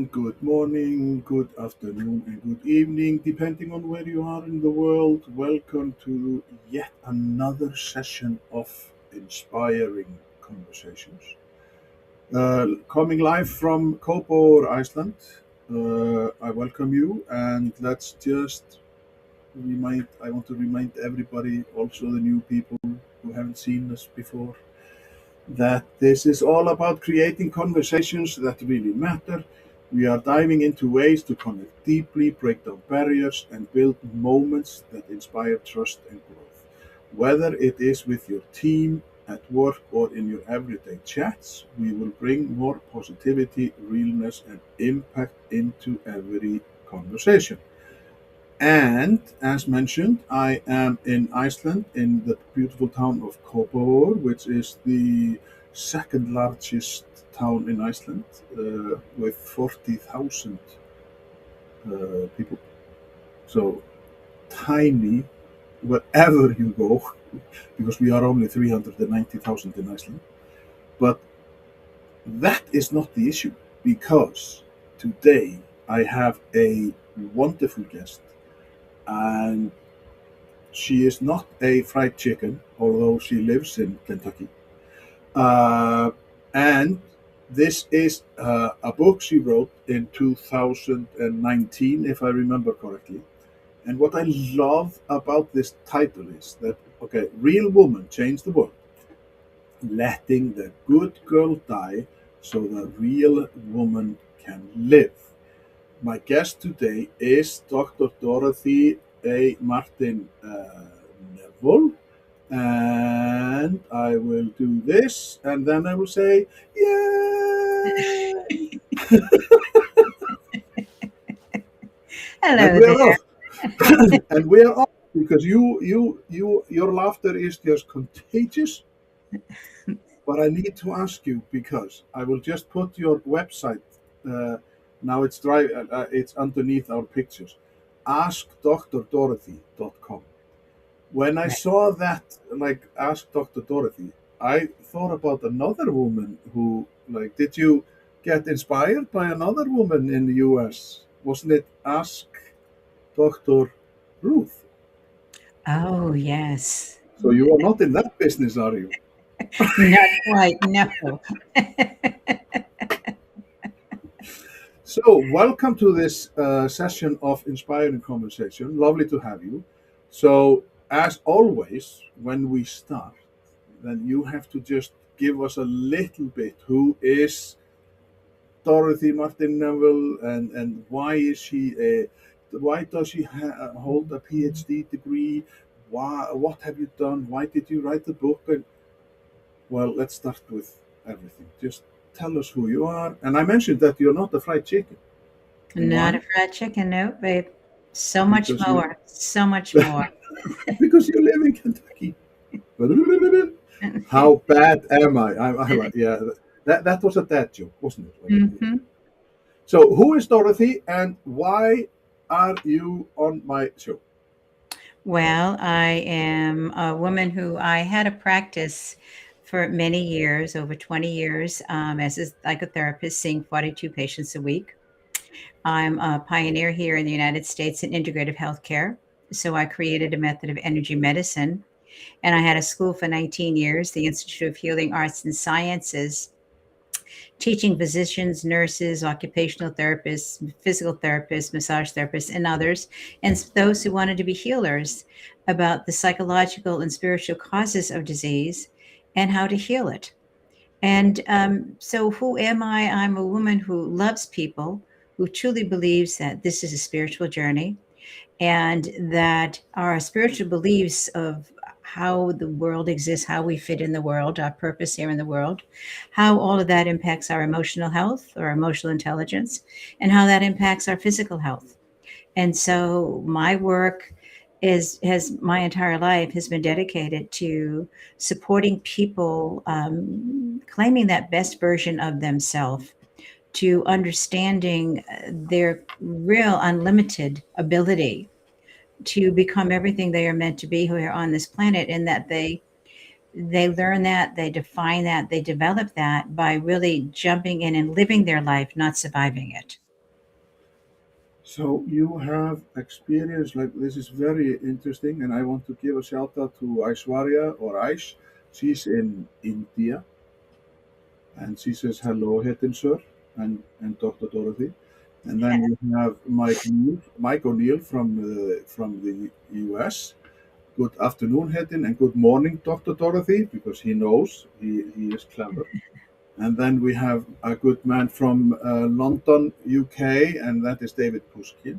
and good morning, good afternoon, and good evening, depending on where you are in the world. Welcome to yet another session of inspiring conversations. Coming live from Kópavogur, Iceland. I welcome you, and let's just I want to remind everybody, also the new people who haven't seen us before, that this is all about creating conversations that really matter. We are diving into ways to connect deeply, break down barriers, and build moments that inspire trust and growth. Whether it is with your team, at work, or in your everyday chats, we will bring more positivity, realness, and impact into every conversation. And as mentioned, I am in Iceland, in the beautiful town of Kópavogur, which is the second largest town in Iceland, with 40,000 people. So tiny wherever you go, because we are only 390,000 in Iceland. But that is not the issue, because today I have a wonderful guest, and she is not a fried chicken, although she lives in Kentucky. Uh, and this is a book she wrote in 2019, if I remember correctly. And what I love about this title is that, okay, real woman change the world, letting the good girl die so the real woman can live. My guest today is Dr. Dorothy Martin-Neville, and I will do this, and then I will say, "Yay!" And Hello we are there. off. And we are off because your laughter is just contagious. But I need to ask you, because I will just put your website. Uh, Now it's underneath our pictures. AskDrDorothy.com. When I Right. saw that, like, Ask Dr. Dorothy, I thought about another woman who, like, did you get inspired by another woman in the US? Wasn't it Ask Dr. Ruth? Oh, yes. So you are not in that business, are you? Not quite, no. So, welcome to this session of Inspiring Conversation. Lovely to have you. So, as always, when we start, then you have to just give us a little bit. Who is Dorothy Martin-Neville, and why is she why does she hold a PhD degree? What have you done? Why did you write the book? And well, let's start with everything. Just tell us who you are. And I mentioned that you're not a fried chicken. And Not why? a fried chicken, no, babe. So much Because you more, so much more. because you live in Kentucky. How bad am I? Yeah, that was a dad joke, wasn't it? hmm So, who is Dorothy, and why are you on my show? Well, I am a woman who I had a practice for many years, over 20 years, as a psychotherapist, seeing 42 patients a week. I'm a pioneer here in the United States in integrative healthcare. So I created a method of energy medicine. And I had a school for 19 years, the Institute of Healing Arts and Sciences, teaching physicians, nurses, occupational therapists, physical therapists, massage therapists, and others, and those who wanted to be healers about the psychological and spiritual causes of disease and how to heal it. And so, who am I? I'm a woman who loves people, who truly believes that this is a spiritual journey, and that our spiritual beliefs of how the world exists, how we fit in the world, our purpose here in the world, how all of that impacts our emotional health or emotional intelligence, and how that impacts our physical health. And so my work has my entire life has been dedicated to supporting people claiming that best version of themselves, to understanding their real unlimited ability to become everything they are meant to be here on this planet, and that they learn that, they define that, they develop that by really jumping in and living their life, not surviving it. So you have experience like this is very interesting, and I want to give a shout out to Aishwarya or Aish. She's in India, and she says hello, Hetin sir, and Dr. Dorothy. And then we have Mike O'Neill from the US. Good afternoon, Hetin, and good morning, Dr. Dorothy, because he knows he is clever. And then we have a good man from London, UK, and that is David Pushkin.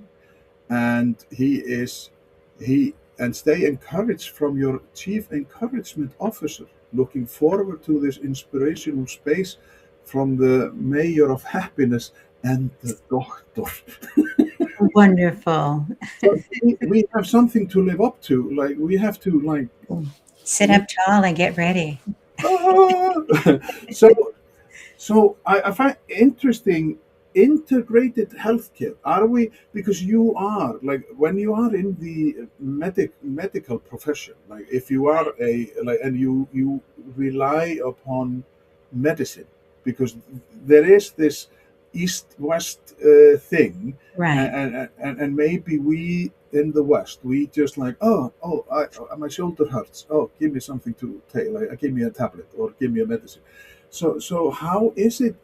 And he and stay encouraged from your chief encouragement officer. Looking forward to this inspirational space from the mayor of happiness and the doctor. Wonderful. So we have something to live up to. Like we have to like Sit up tall and get ready. ah! so I find interesting integrated healthcare. Are we because you are like when you are in the medical profession, like if you are a like and you rely upon medicine because there is this east-west thing, Right. and maybe we in the West we just like my shoulder hurts. Oh, give me something to take. Like give me a tablet or give me a medicine. So how is it?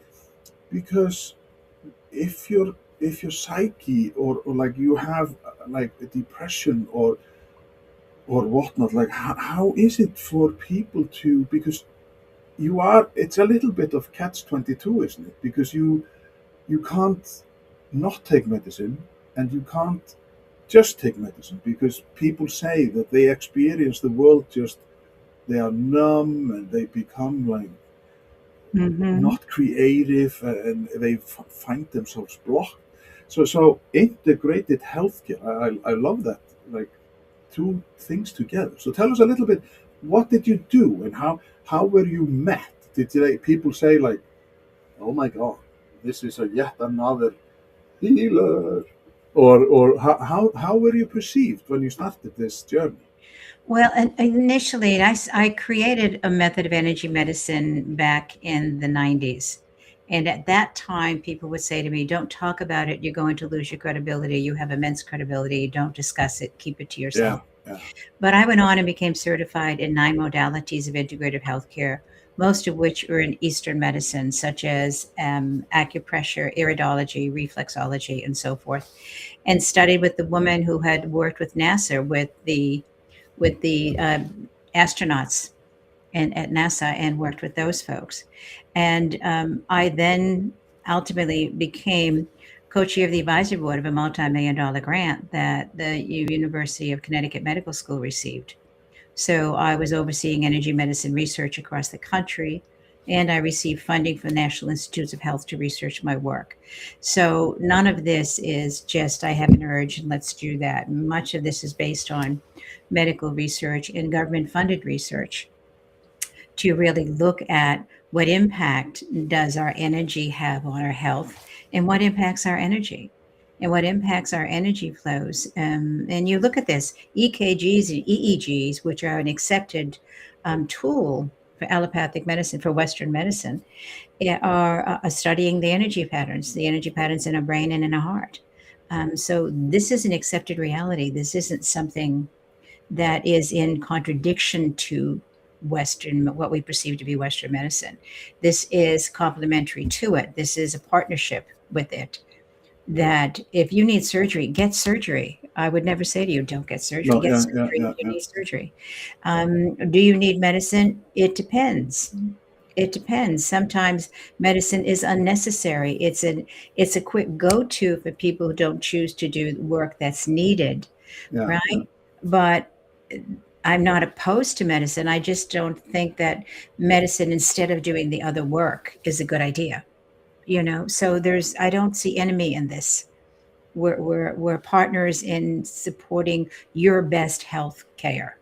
Because if your psyche or like you have like a depression or whatnot, like how is it for people to because you are it's a little bit of catch 22, isn't it? Because you can't not take medicine and you can't just take medicine because people say that they experience the world just they are numb and they become like Mhm. not creative and they find themselves blocked. So integrated healthcare, I love that. Like two things together. So tell us a little bit. What did you do and how were you met? Did people say like, "Oh my God, this is a yet another healer," or how were you perceived when you started this journey? Well, initially, I created a method of energy medicine back in the 90s. And at that time, people would say to me, don't talk about it. You're going to lose your credibility. You have immense credibility. Don't discuss it. Keep it to yourself. Yeah, yeah, But I went on and became certified in 9 modalities of integrative healthcare, most of which are in Eastern medicine, such as acupressure, iridology, reflexology, and so forth, and studied with the woman who had worked with NASA with the astronauts and at NASA and worked with those folks. And I then ultimately became co-chair of the advisory board of a multi-million dollar grant that the University of Connecticut Medical School received. So I was overseeing energy medicine research across the country, and I received funding from the National Institutes of Health to research my work. So none of this is just, I have an urge and let's do that. Much of this is based on medical research and government funded research to really look at what impact does our energy have on our health and what impacts our energy and what impacts our energy flows. And you look at this EKGs and EEGs, which are an accepted tool for allopathic medicine, for Western medicine, are studying the energy patterns in our brain and in our heart. So this is an accepted reality. This isn't something that is in contradiction to Western, what we perceive to be Western medicine. This is complementary to it. This is a partnership with it. That if you need surgery, get surgery. I would never say to you, don't get surgery. no, Get yeah, yeah, surgery yeah, if you yeah, need surgery. Do you need medicine? It depends. It depends. Sometimes medicine is unnecessary. It's a quick go-to for people who don't choose to do work that's needed, yeah, yeah, right? But I'm not opposed to medicine. I just don't think that medicine instead of doing the other work is a good idea. So I don't see enemy in this. We're partners in supporting your best health care,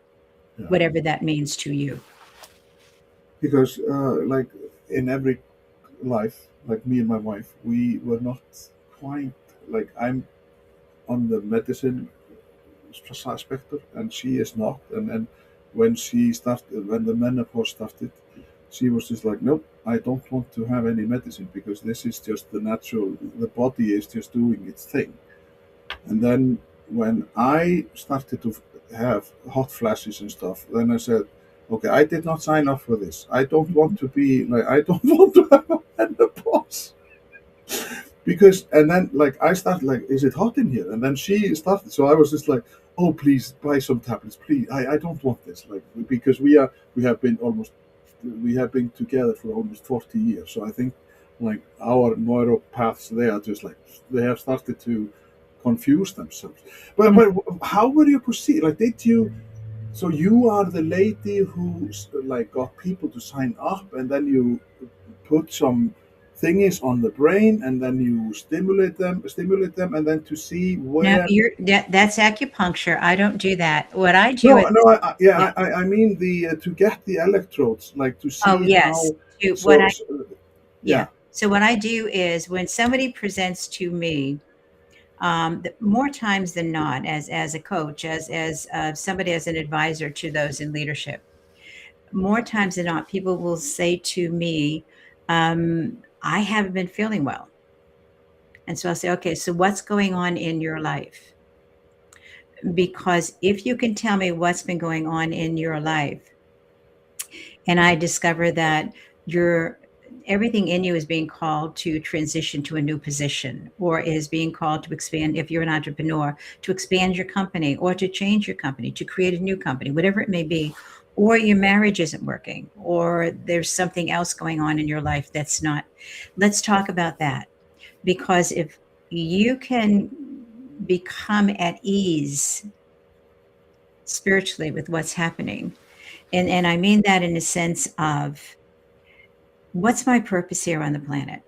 yeah. whatever that means to you. Because like in every life, like me and my wife, we were not quite like I'm on the medicine spectrum, and she is not. And when the menopause started, she was just like, nope, I don't want to have any medicine because this is just the natural. The body is just doing its thing. And then when I started to have hot flashes and stuff, then I said, okay, I did not sign up for this. I don't want to be like, I don't want to have a menopause. Because, and then like, I started like, is it hot in here? And then she started. So I was just like, oh, please buy some tablets. Please. I don't want this. Like, because we have been almost, we have been together for almost 40 years. So I think like our neuropaths, they are just like, they have started to confuse themselves. But how were you proceed? Like, did you? So you are the lady who like got people to sign up, and then you put some thingies on the brain, and then you stimulate them, and then to see No, where. that's acupuncture. I don't do that. What I do No, is, no, yeah. yeah, I mean the to get the electrodes, like to Oh, see yes. how. To what So, I so Yeah. yeah, So what I do is when somebody presents to me, more times than not, as a coach, as somebody as an advisor to those in leadership, more times than not, people will say to me, "I haven't been feeling well," and so I'll say, "Okay, so what's going on in your life?" Because if you can tell me what's been going on in your life, and I discover that you're everything in you is being called to transition to a new position or is being called to expand if you're an entrepreneur to expand your company or to change your company to create a new company, whatever it may be, or your marriage isn't working or there's something else going on in your life that's not. Let's talk about that, because if you can become at ease spiritually with what's happening, and I mean that in a sense of what's my purpose here on the planet?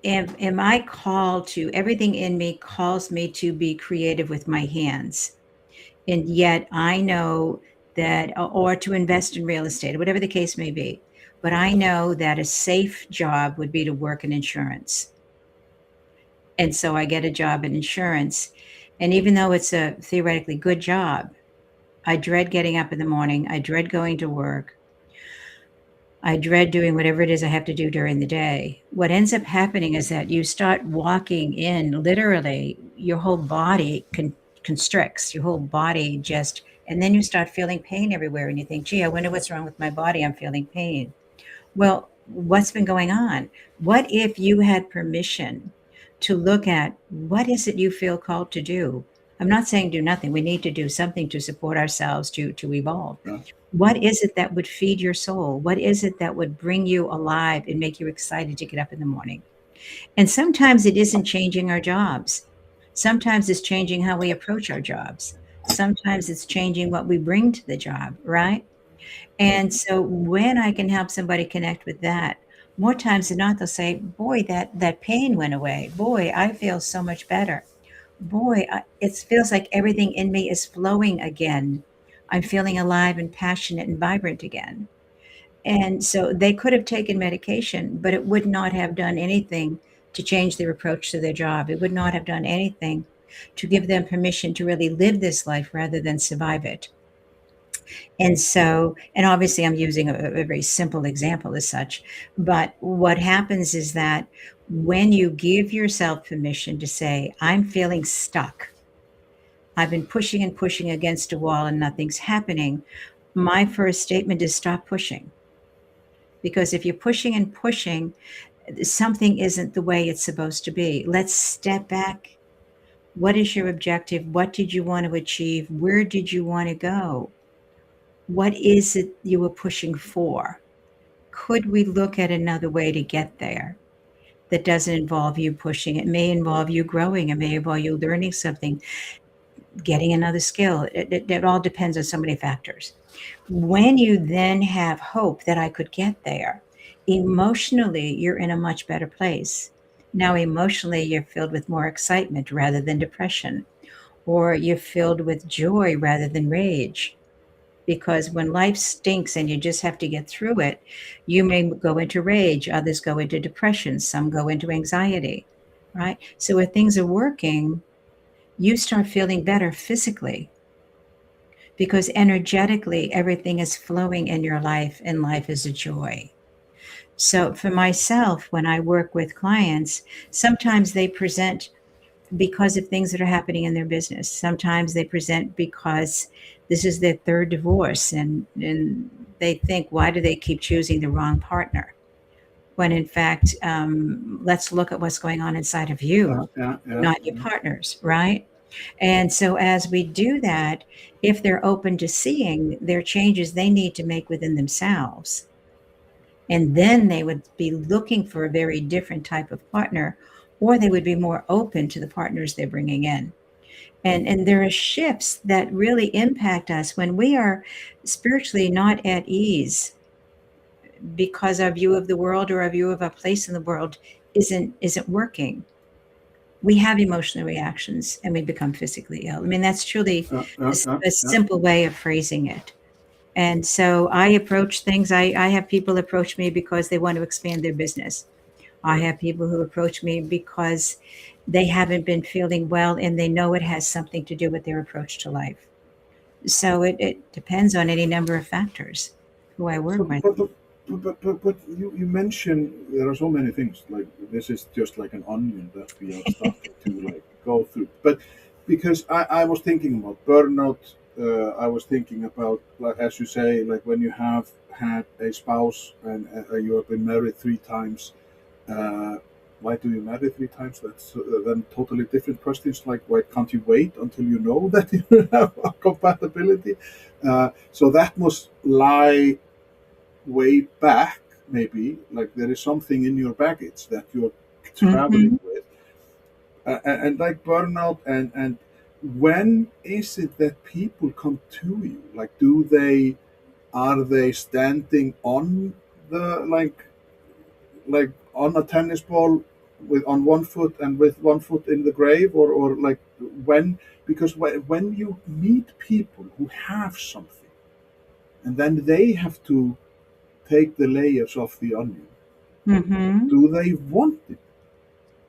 Am I called to, everything in me calls me to be creative with my hands. And yet I know that, or to invest in real estate, or whatever the case may be. But I know that a safe job would be to work in insurance. And so I get a job in insurance. And even though it's a theoretically good job, I dread getting up in the morning. I dread going to work. I dread doing whatever it is I have to do during the day. What ends up happening is that you start walking in, literally, your whole body constricts, your whole body just, and then you start feeling pain everywhere. And you think, gee, I wonder what's wrong with my body. I'm feeling pain. Well, what's been going on? What if you had permission to look at what is it you feel called to do? I'm not saying do nothing. We need to do something to support ourselves to evolve. yeah, What is it that would feed your soul? What is it that would bring you alive and make you excited to get up in the morning? And sometimes it isn't changing our jobs. Sometimes it's changing how we approach our jobs. Sometimes it's changing what we bring to the job, right? And so when I can help somebody connect with that, more times than not, they'll say, "Boy, that pain went away. Boy, I feel so much better. Boy, it feels like everything in me is flowing again. I'm feeling alive and passionate and vibrant again." And so they could have taken medication, but it would not have done anything to change their approach to their job. It would not have done anything to give them permission to really live this life rather than survive it. And so, and obviously, I'm using a very simple example as such, but what happens is that when you give yourself permission to say, "I'm feeling stuck, I've been pushing and pushing against a wall and nothing's happening," my first statement is stop pushing. Because if you're pushing and pushing, something isn't the way it's supposed to be. Let's step back. What is your objective? What did you want to achieve? Where did you want to go? What is it you were pushing for? Could we look at another way to get there that doesn't involve you pushing? It may involve you growing. It may involve you learning something, getting another skill. It all depends on so many factors. When you then have hope that I could get there, emotionally, you're in a much better place. Now, emotionally, you're filled with more excitement rather than depression, or you're filled with joy rather than rage. Because when life stinks and you just have to get through it, you may go into rage, others go into depression, some go into anxiety, right? So if things are working, you start feeling better physically because energetically everything is flowing in your life and life is a joy. So for myself, when I work with clients, sometimes they present because of things that are happening in their business. Sometimes they present because this is their third divorce, and they think, why do they keep choosing the wrong partner? When in fact, let's look at what's going on inside of Yeah, you, yeah, yeah, not your partners, right? And so as we do that, if they're open to seeing their changes they need to make within themselves, and then they would be looking for a very different type of partner, or they would be more open to the partners they're bringing in. And there are shifts that really impact us when we are spiritually not at ease because our view of the world or our view of our place in the world isn't working. We have emotional reactions and we become physically ill. I mean, that's truly a yeah. simple way of phrasing it. And so I approach things. I have people approach me because they want to expand their business. I have people who approach me because they haven't been feeling well and they know it has something to do with their approach to life. So it depends on any number of factors who I So, work with. but you mentioned there are so many things. Like this is just like an onion that we are starting to like go through. But because I was thinking about burnout, I was thinking about, like as you say, like when you have had a spouse and you have been married 3 times. Uh, why do you marry 3 times? That's then totally different questions. Like why can't you wait until you know that you have a compatibility? So that must lie way back, maybe, like there is something in your baggage that you're traveling Hmm. with, and like burnout, and when is it that people come to you? Like, do they are they standing on the like on a tennis ball with on one foot and with one foot in the grave, or like when, because when you meet people who have something and then they have to take the layers off the onion, Hmm. do they want it?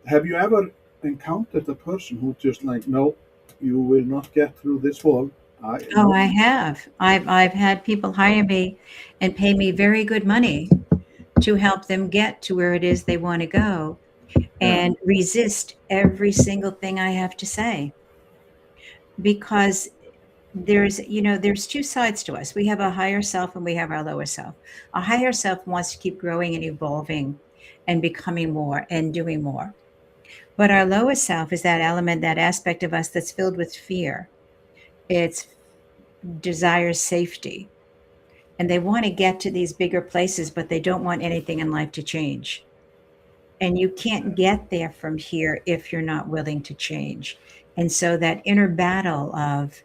Have you ever encountered a person who just like, no, you will not get through this wall? I Oh, no. I have. I've had people hire me and pay me very good money to help them get to where it is they want to go Yeah, and resist every single thing I have to say because there's two sides to us. We have a higher self and we have our lower self. Our higher self wants to keep growing and evolving and becoming more and doing more. But our lower self is that element, that aspect of us that's filled with fear. It's desires safety. And they want to get to these bigger places, but they don't want anything in life to change. And you can't get there from here if you're not willing to change. And so that inner battle of,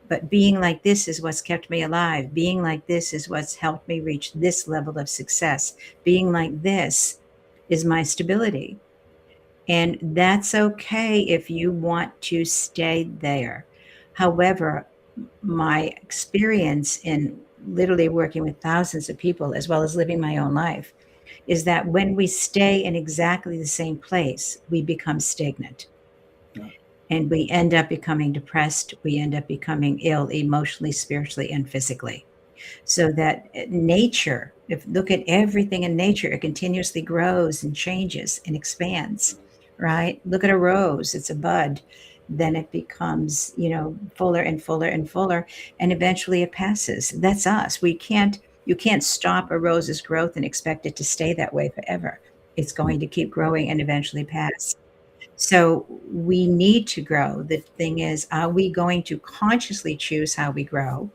but being like this is what's kept me alive. Being like this is what's helped me reach this level of success. Being like this is my stability. And that's okay if you want to stay there. However, my experience in literally working with thousands of people, as well as living my own life, is that when we stay in exactly the same place, we become stagnant yeah, and we end up becoming depressed. We end up becoming ill emotionally, spiritually, and physically. So that nature, if look at everything in nature, it continuously grows and changes and expands, right? Look at a rose, it's a bud, then it becomes, fuller and fuller and fuller, and eventually it passes. That's us. You can't stop a rose's growth and expect it to stay that way forever. It's going to keep growing and eventually pass. So we need to grow. The thing is, are we going to consciously choose how we grow?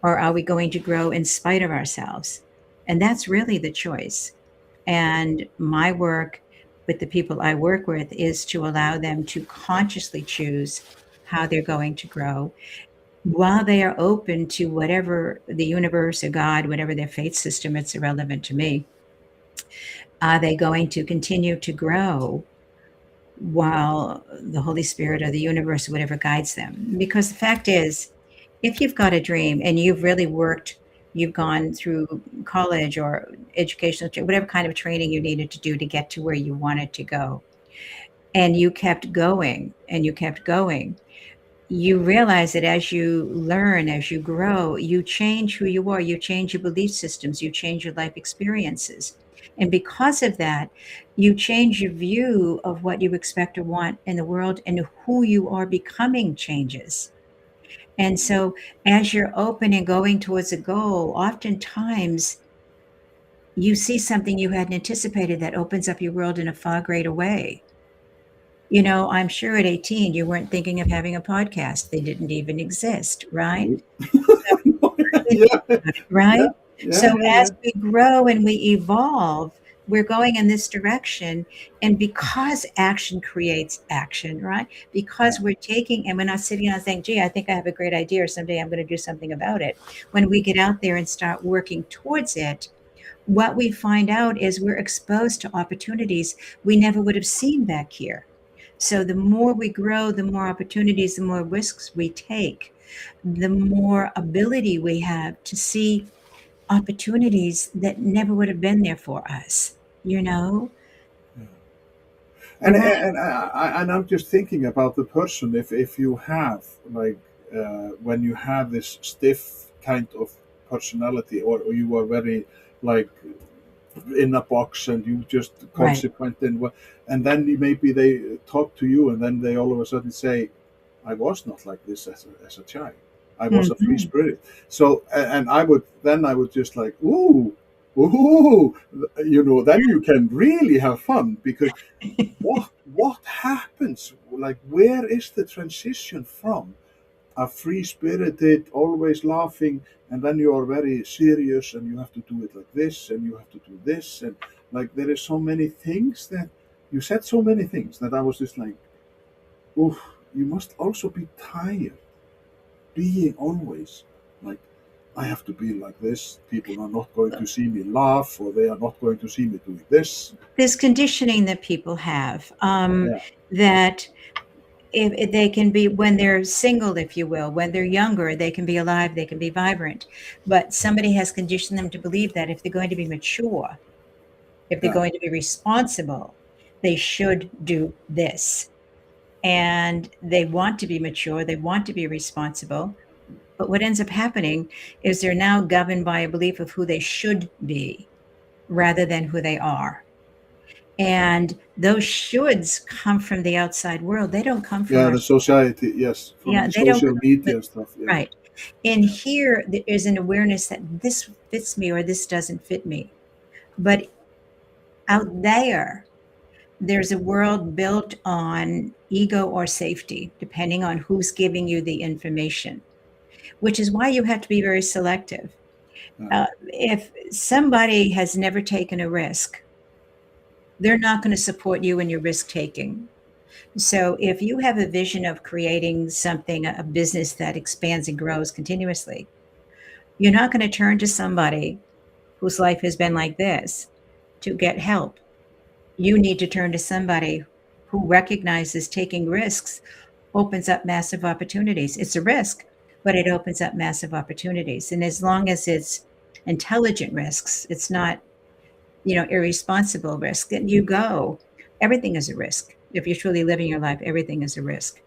Or are we going to grow in spite of ourselves? And that's really the choice. And my work with the people I work with is to allow them to consciously choose how they're going to grow while they are open to whatever the universe or God, whatever their faith system, it's irrelevant to me. Are they going to continue to grow while the Holy Spirit or the universe, whatever guides them? Because the fact is, if you've got a dream and you've really worked, you've gone through college or educational, whatever kind of training you needed to do to get to where you wanted to go, and you kept going and you kept going, you realize that as you learn, as you grow, you change who you are, you change your belief systems, you change your life experiences. And because of that, you change your view of what you expect or want in the world, and who you are becoming changes. And so, as you're open and going towards a goal, oftentimes you see something you hadn't anticipated that opens up your world in a far greater way. I'm sure at 18, you weren't thinking of having a podcast. They didn't even exist, right? No. So Yeah, yeah, right? So yeah, yeah, yeah. as we grow and we evolve, we're going in this direction. And because action creates action, right? Because Yeah, we're taking, and we're not sitting down and saying, gee, I think I have a great idea, or someday I'm going to do something about it. When we get out there and start working towards it, what we find out is we're exposed to opportunities we never would have seen back here. So the more we grow, the more opportunities, the more risks we take, the more ability we have to see opportunities that never would have been there for us, you know? yeah. Right, And I'm just thinking about the person. If you have like when you have this stiff kind of personality, or you are very like in a box and you just right. consequent in what, and then maybe they talk to you and then they all of a sudden say, I was not like this as a child. I was a free Mhm. spirit. So and I would just like, ooh, then you can really have fun, because what happens, like where is the transition from a free spirited, always laughing, and then you are very serious and you have to do it like this and you have to do this, and like there is so many things that you said, so many things that I was just like, oof, you must also be tired being always like, I have to be like this. People are not going to see me laugh, or they are not going to see me doing this. This conditioning that people have, Yeah, that if they can be, when they're single, if you will, when they're younger, they can be alive, they can be vibrant. But somebody has conditioned them to believe that if they're going to be mature, if they're yeah, going to be responsible, they should do this. And they want to be mature, they want to be responsible. But what ends up happening is they're now governed by a belief of who they should be rather than who they are. And those shoulds come from the outside world. They don't come from yeah. our, The society, yes, from yeah, the they don't social come from media stuff. the, Yeah, right. In yeah, here, there is an awareness that this fits me or this doesn't fit me. But out there, there's a world built on ego or safety, depending on who's giving you the information, which is why you have to be very selective. yeah, If somebody has never taken a risk, they're not going to support you in your risk taking. So if you have a vision of creating something, a business that expands and grows continuously, you're not going to turn to somebody whose life has been like this to get help. You need to turn to somebody who recognizes taking risks opens up massive opportunities. It's a risk, but it opens up massive opportunities. And as long as it's intelligent risks, it's not, irresponsible risk, then you go. Everything is a risk. If you're truly living your life, everything is a risk.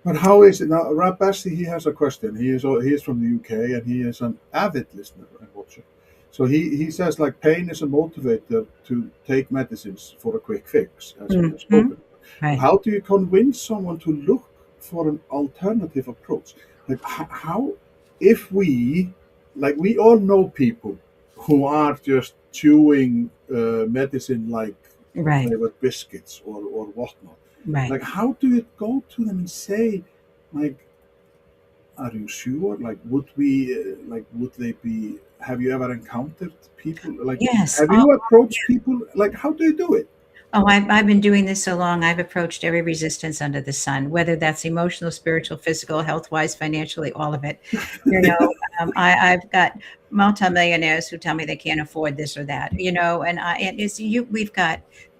but how is it now? Rabasi, he has a question. He is from the UK and he is an avid listener and watcher. So he says like pain is a motivator to take medicines for a quick fix, as we have Hmm. spoken. But Right. how do you convince someone to look for an alternative approach? Like how, if we, like we all know people who are just chewing medicine like Right. they were biscuits or whatnot. Right. Like how do you go to them and say, like, are you sure? Like, would they be? Have you ever encountered people? Like, Yes. have you approached people? Like, how do you do it? I've been doing this so long. I've approached every resistance under the sun, whether that's emotional, spiritual, physical, health wise, financially, all of it. I've got multimillionaires who tell me they can't afford this or that, and it's you,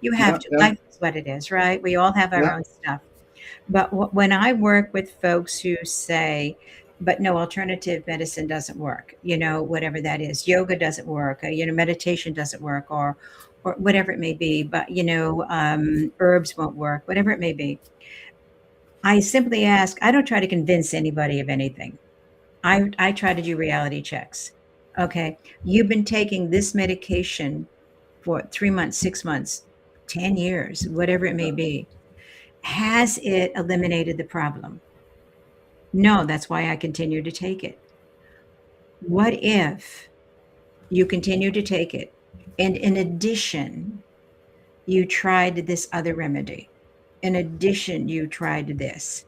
you have Yeah, to, yeah, life is what it is, right? We all have our yeah, own stuff. But when I work with folks who say, but no, alternative medicine doesn't work, whatever that is, yoga doesn't work, meditation doesn't work, or whatever it may be, but herbs won't work, whatever it may be. I simply ask, I don't try to convince anybody of anything. I try to do reality checks. Okay, you've been taking this medication for 3 months, 6 months, 10 years, whatever it may yeah, be. Has it eliminated the problem? No, that's why I continue to take it. What if you continue to take it, and in addition, you tried this other remedy? In addition, you tried this.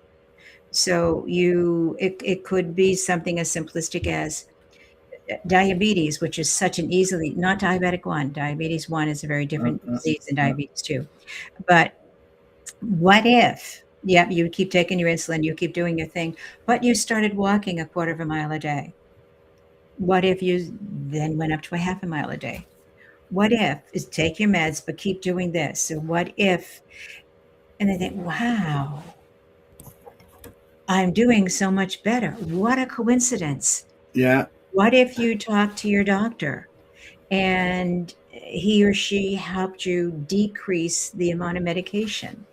So it could be something as simplistic as diabetes, which is such an easily, not diabetic 1. Diabetes 1 is a very yeah, different yeah, disease than yeah. diabetes 2. But what if, yep, you keep taking your insulin, you keep doing your thing, but you started walking a quarter of a mile a day? What if you then went up to a half a mile a day? What if is take your meds, but keep doing this? So what if, and they think, wow, I'm doing so much better. What a coincidence. Yeah, What if you talk to your doctor and he or she helped you decrease the amount of medication?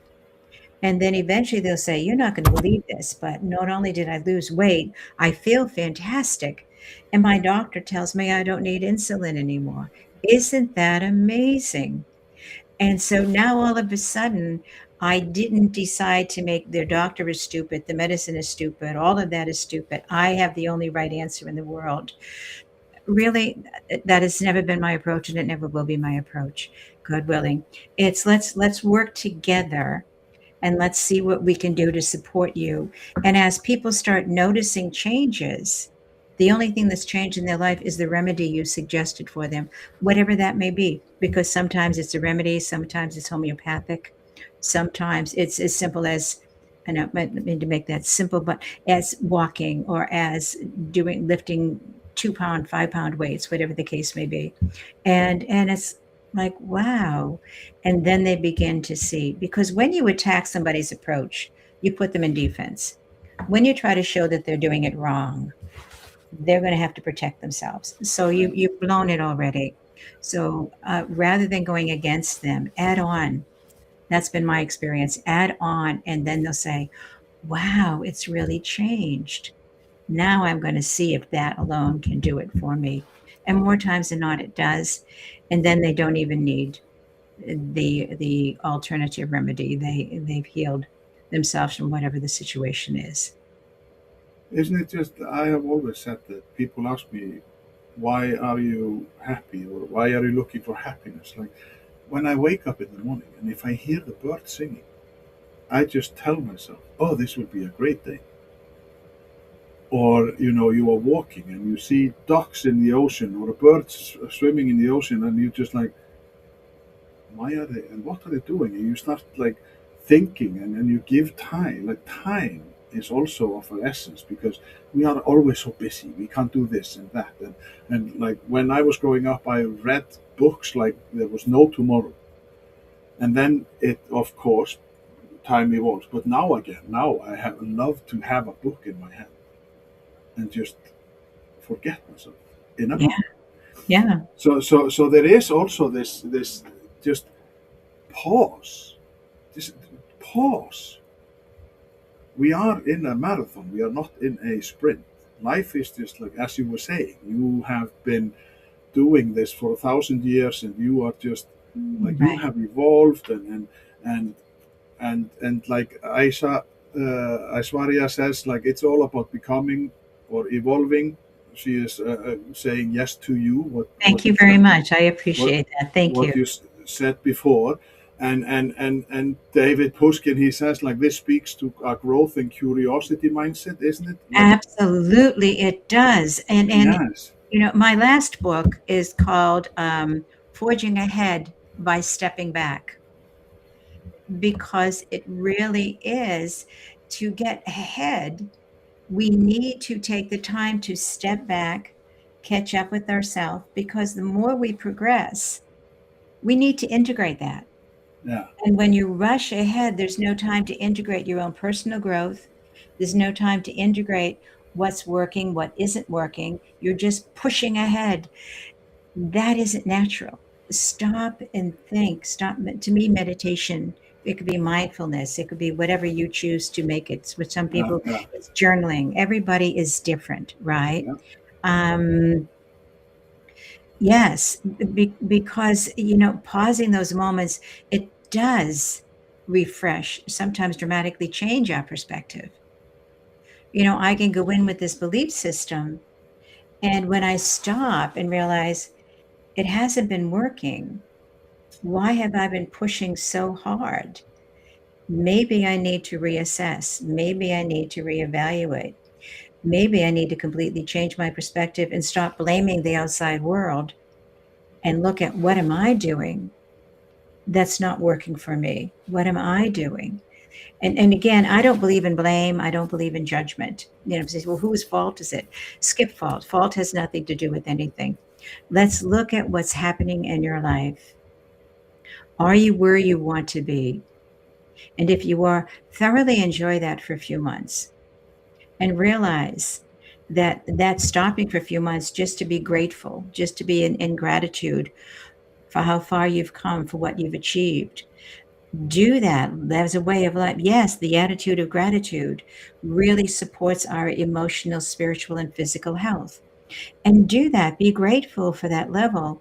And then eventually they'll say, "You're not going to believe this, but not only did I lose weight, I feel fantastic. And my doctor tells me I don't need insulin anymore." Isn't that amazing? And so now all of a sudden, I didn't decide to make their doctor is stupid, the medicine is stupid, all of that is stupid. I have the only right answer in the world. Really, that has never been my approach, and it never will be my approach. God willing. It's let's work together and let's see what we can do to support you. And as people start noticing changes, the only thing that's changed in their life is the remedy you suggested for them, whatever that may be. Because sometimes it's a remedy, sometimes it's homeopathic, sometimes it's as simple as, I don't mean to make that simple, but as walking or as doing lifting 2 pound, 5 pound weights, whatever the case may be. And it's like, wow. And then they begin to see, because when you attack somebody's approach, you put them in defense. When you try to show that they're doing it wrong, they're going to have to protect themselves. So you've blown it already. So rather than going against them, add on. That's been my experience. Add on, and then they'll say, wow, it's really changed. Now I'm going to see if that alone can do it for me. And more times than not, it does. And then they don't even need the alternative remedy. They've healed themselves from whatever the situation is. Isn't it just? I have always said that people ask me, "Why are you happy?" or "Why are you looking for happiness?" Like when I wake up in the morning and if I hear the birds singing, I just tell myself, "Oh, this will be a great day." Or you are walking and you see ducks in the ocean or birds swimming in the ocean, and you just like, why are they and what are they doing? And you start like thinking, and you give time. Like time is also of an essence because we are always so busy. We can't do this and that. And like when I was growing up, I read books like there was no tomorrow. And then it, of course, time evolves. But now again, now I have love to have a book in my hand and just forget myself in a Yeah, book. yeah, So there is also this just pause. Just pause. We are in a marathon. We are not in a sprint. Life is just like, as you were saying, you have been doing this for 1,000 years, and you are just like you right. have evolved, and and like Aishwarya says, like it's all about becoming or evolving. She is saying yes to you. What Thank you you very said, much. I what appreciate that. Thank you. what you said before, and David Pushkin, he says like this speaks to a growth and curiosity mindset, isn't it? Like Absolutely, it does. And yes, my last book is called Forging Ahead by Stepping Back, because it really is, to get ahead, we need to take the time to step back, catch up with ourselves, because the more we progress, we need to integrate that. yeah, And when you rush ahead, there's no time to integrate your own personal growth. There's no time to integrate what's working, what isn't working. You're just pushing ahead. That isn't natural. Stop and think. Stop. To me, meditation, it could be mindfulness, it could be whatever you choose to make it. With some people, yeah, it's journaling. Everybody is different, right? yeah. Um, Yes, because, pausing those moments, it does refresh, sometimes dramatically change our perspective. I can go in with this belief system, and when I stop and realize it hasn't been working, why have I been pushing so hard? Maybe I need to reassess. Maybe I need to reevaluate. Maybe I need to completely change my perspective and stop blaming the outside world and look at what am I doing that's not working for me? What am I doing? And again, I don't believe in blame. I don't believe in judgment. Say, well, whose fault is it? Skip fault. Fault has nothing to do with anything. Let's look at what's happening in your life. Are you where you want to be? And if you are, thoroughly enjoy that for a few months and realize that stopping for a few months just to be grateful, just to be in gratitude for how far you've come, for what you've achieved. Do that as a way of life. Yes, the attitude of gratitude really supports our emotional, spiritual, and physical health. And do that. Be grateful for that level,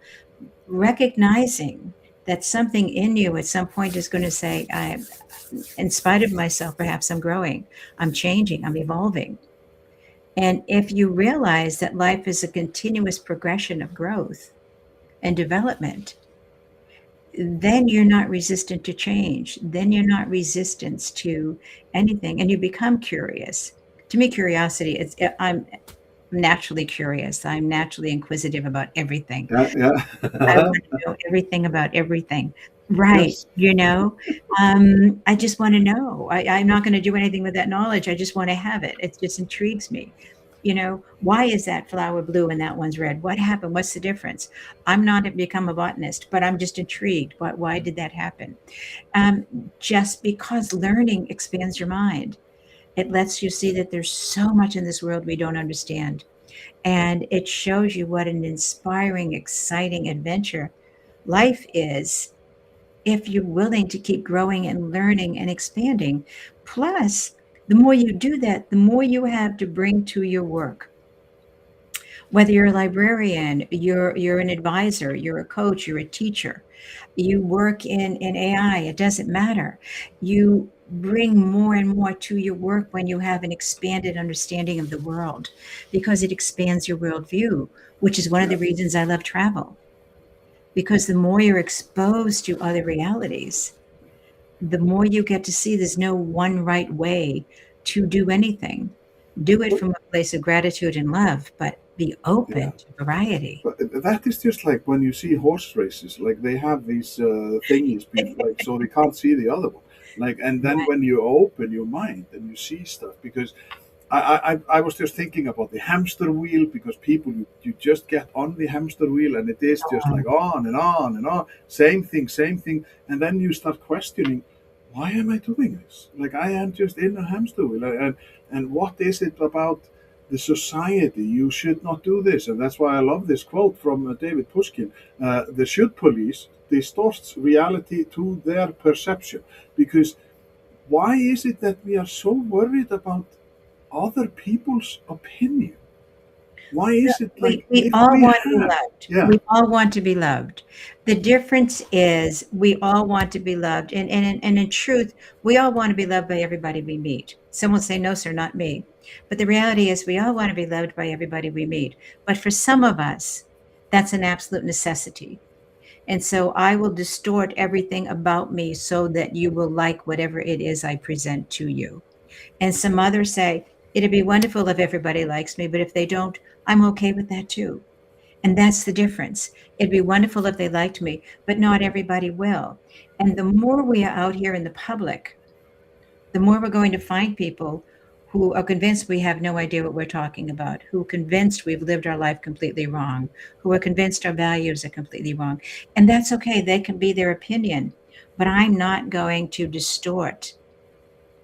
recognizing that something in you at some point is going to say, in spite of myself, perhaps I'm growing, I'm changing, I'm evolving. And if you realize that life is a continuous progression of growth and development, then you're not resistant to change. Then you're not resistant to anything, and you become curious. To me, curiosity, I'm naturally curious. I'm naturally inquisitive about everything. Yeah, I yeah. want to know everything about everything. Right. Yes. I just want to know. I'm not going to do anything with that knowledge. I just want to have it. It just intrigues me. Why is that flower blue and that one's red? What happened? What's the difference? I'm not become a botanist, but I'm just intrigued. Why did that happen? Just because learning expands your mind. It lets you see that there's so much in this world we don't understand. And it shows you what an inspiring, exciting adventure life is if you're willing to keep growing and learning and expanding. Plus, the more you do that, the more you have to bring to your work. Whether you're a librarian, you're an advisor, you're a coach, you're a teacher, you work in AI, it doesn't matter. You bring more and more to your work when you have an expanded understanding of the world because it expands your worldview, which is one of Yeah. the reasons I love travel. Because the more you're exposed to other realities, the more you get to see there's no one right way to do anything. Do it But from a place of gratitude and love, but be yeah. open to variety. But that is just like when you see horse races, like they have these thingies, like so they can't see the other one. Like, and then Right. when you open your mind and you see stuff, because I was just thinking about the hamster wheel, because people, you just get on the hamster wheel and it is just like on and on and on, same thing, and then you start questioning, why am I doing this? Like I am just in a hamster wheel, and what is it about the society? You should not do this, and that's why I love this quote from David Pushkin: "The should police distorts reality to their perception." Because why is it that we are so worried about other people's opinion? Why is it like We if all we want to be have, loved. yeah, We all want to be loved. The difference is we all want to be loved. And in truth, we all want to be loved by everybody we meet. Some will say, no, sir, not me. But the reality is we all want to be loved by everybody we meet. But for some of us, that's an absolute necessity. And so I will distort everything about me so that you will like whatever it is I present to you. And some others say, it'd be wonderful if everybody likes me, but if they don't, I'm okay with that too. And that's the difference. It'd be wonderful if they liked me, but not everybody will. And the more we are out here in the public, the more we're going to find people who are convinced we have no idea what we're talking about, who are convinced we've lived our life completely wrong, who are convinced our values are completely wrong. And that's okay. They can be their opinion. But I'm not going to distort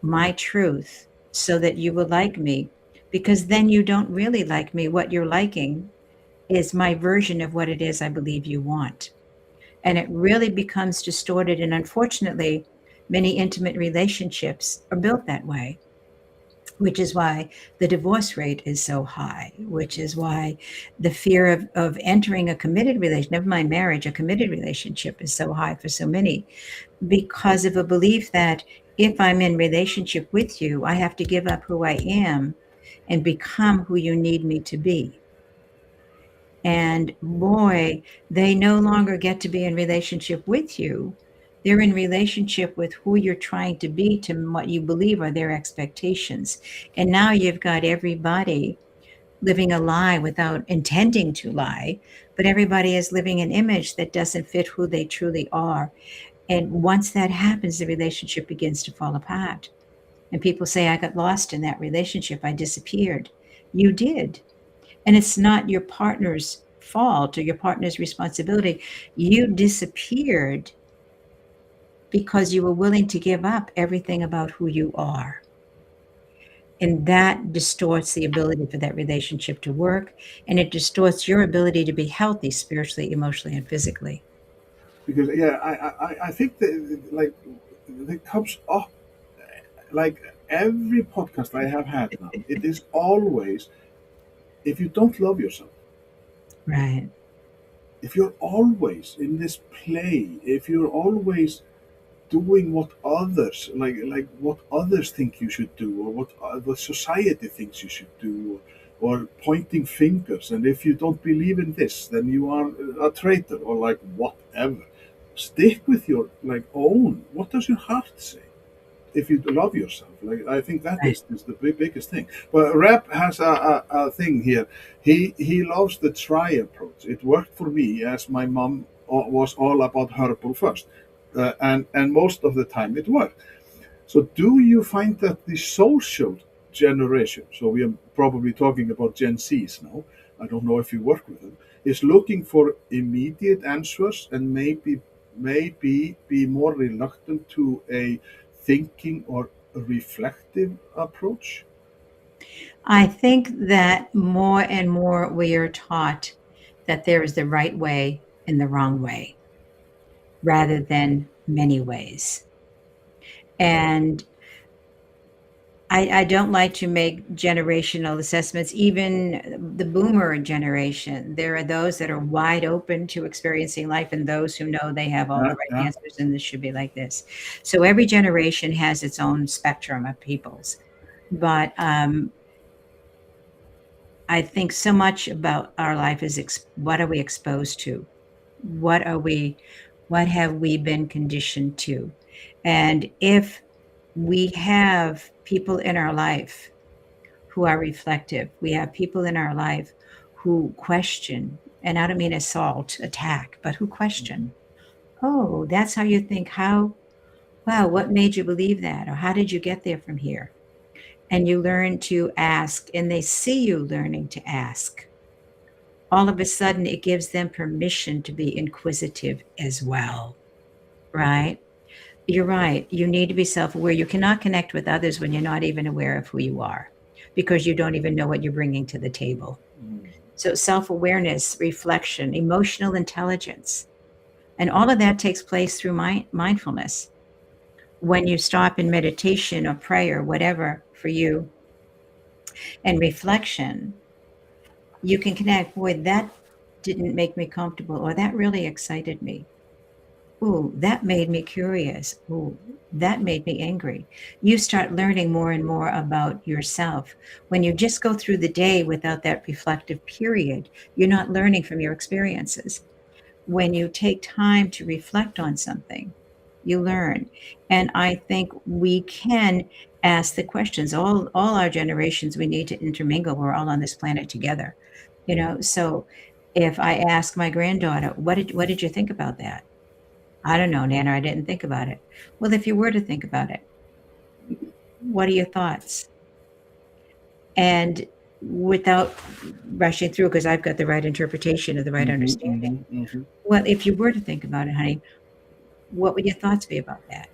my truth so that you will like me, because then you don't really like me. What you're liking is my version of what it is I believe you want. And it really becomes distorted. And unfortunately, many intimate relationships are built that way. which is why the divorce rate is so high, which is why the fear of entering a committed relationship, never mind marriage, a committed relationship is so high for so many, because of a belief that if I'm in relationship with you, I have to give up who I am and become who you need me to be. And boy, they no longer get to be in relationship with you. They're in relationship with who you're trying to be to what you believe are their expectations. And now you've got everybody living a lie without intending to lie, but everybody is living an image that doesn't fit who they truly are. And once that happens, the relationship begins to fall apart. And people say, I got lost in that relationship. I disappeared. You did. And it's not your partner's fault or your partner's responsibility. You disappeared because you were willing to give up everything about who you are. And that distorts the ability for that relationship to work. And it distorts your ability to be healthy spiritually, emotionally, and physically. Because yeah, I think that like it comes up like every podcast I have had now. It is always, if you don't love yourself, Right. if you're always in this play, if you're always doing what others like what others think you should do, or what the society thinks you should do, or pointing fingers, and if you don't believe in this, then you are a traitor, or like whatever. Stick with your like own. What does your heart say? If you love yourself, like I think that Right. is the biggest thing. But Rep has a thing here. He loves the try approach. It worked for me, as my mom was all about herbal first, and most of the time it worked. So do you find that the social generation, so we are probably talking about Gen Zs now, I don't know if you work with them, is looking for immediate answers, and maybe be more reluctant to a thinking or a reflective approach? I think that more and more we are taught that there is the right way and the wrong way rather than many ways. And I don't like to make generational assessments, even the boomer generation. There are those that are wide open to experiencing life and those who know they have all the Yeah, right yeah. answers and this should be like this. So every generation has its own spectrum of peoples. But I think so much about our life is what are we exposed to? What are we, what have we been conditioned to? And if we have people in our life who are reflective, we have people in our life who question, and I don't mean assault, attack, but who question. Mhm. Oh, that's how you think. How, wow, what made you believe that? Or how did you get there from here? And you learn to ask, and they see you learning to ask. All of a sudden, it gives them permission to be inquisitive as well, right? You're right. You need to be self aware. You cannot connect with others when you're not even aware of who you are because you don't even know what you're bringing to the table. Mm. So, self awareness, reflection, emotional intelligence, and all of that takes place through mindfulness. When you stop in meditation or prayer, whatever for you, and reflection, you can connect. Boy, that didn't make me comfortable, or that really excited me. Ooh, that made me curious. Ooh, that made me angry. You start learning more and more about yourself. When you just go through the day without that reflective period, you're not learning from your experiences. When you take time to reflect on something, you learn. And I think we can ask the questions. All our generations, we need to intermingle. We're all on this planet together. So if I ask my granddaughter, what did you think about that? I don't know, Nana, I didn't think about it. Well, if you were to think about it, what are your thoughts? And without rushing through, because I've got the right interpretation of the right Mhm, understanding. mhm, mhm. Well, if you were to think about it, honey, what would your thoughts be about that?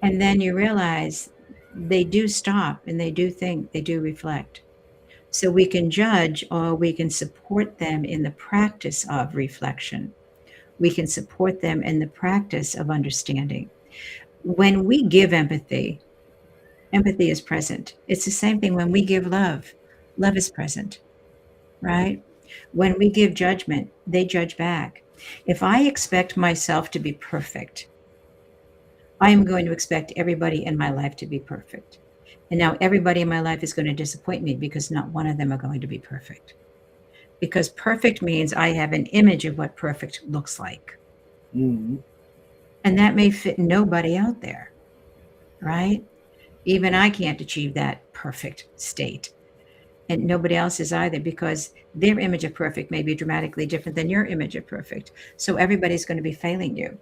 And then you realize they do stop and they do think, they do reflect. So we can judge or we can support them in the practice of reflection. We can support them in the practice of understanding. When we give empathy, Empathy is present. It's the same thing when we give love. Love is present, right? When we give judgment, they judge back. If I expect myself to be perfect, I am going to expect everybody in my life to be perfect. And now everybody in my life is going to disappoint me because not one of them are going to be perfect. Because perfect means I have an image of what perfect looks like. Mm-hmm. And that may fit nobody out there, right? Even I can't achieve that perfect state. And nobody else is either because their image of perfect may be dramatically different than your image of perfect. So everybody's going to be failing you.